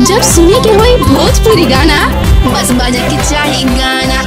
जब सुने के होई भोजपुरी गाना, बस बजे के चाही गाना।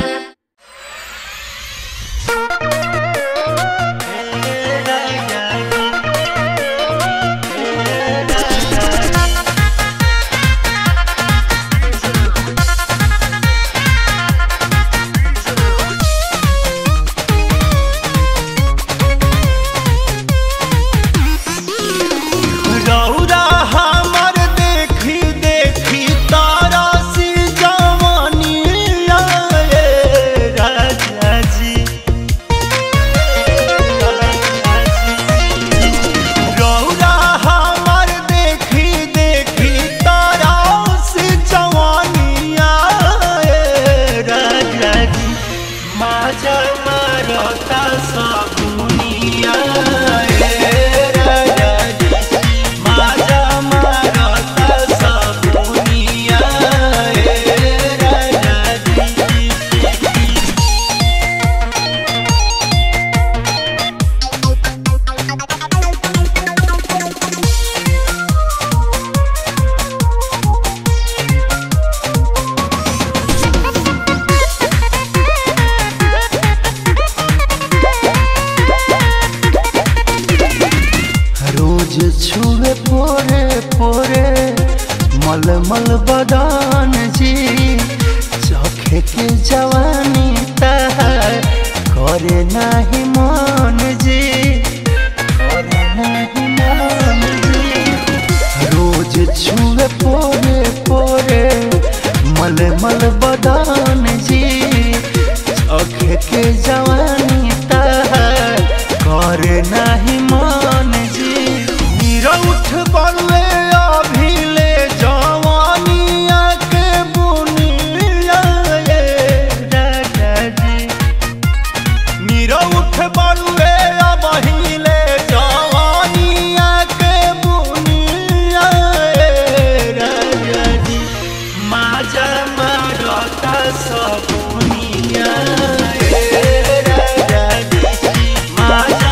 छुए पोरे पोरे मलमल बदान जी, चोखे के जवानी तहार करे नाही मन जी, करे नाही मन जी। रोज छुए पोरे पोरे मलमल बदान जी, चोखे के जवानी तहार करे नाही मन जी। उठ बलुए अभिले जवानिया के बुनिया राजा जी, मीरा उठ बलुए अभिले जवानिया के बुनिया राजा जी। माजा मारता सबुनिया राजा जी, माजा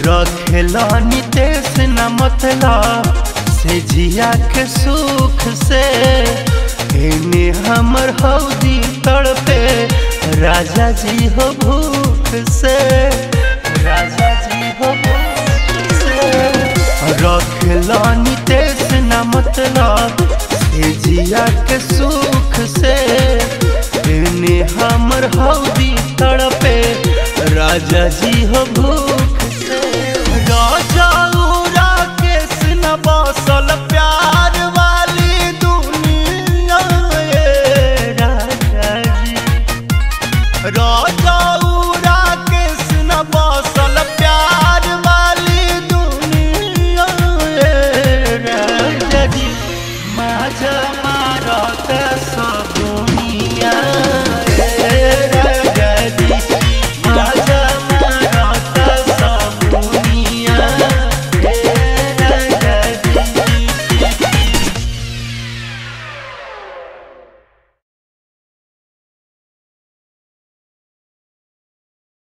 रखेला नितेश न मतलब से जिया के सुख से, एने हमर हौदी तड़पे राजा जी हो भूख से, राजा जी हो भूख से। रखेला नितेश न मतलब से जिया के सुख से, एने हमर हौदी तड़पे राजा जी हो भूख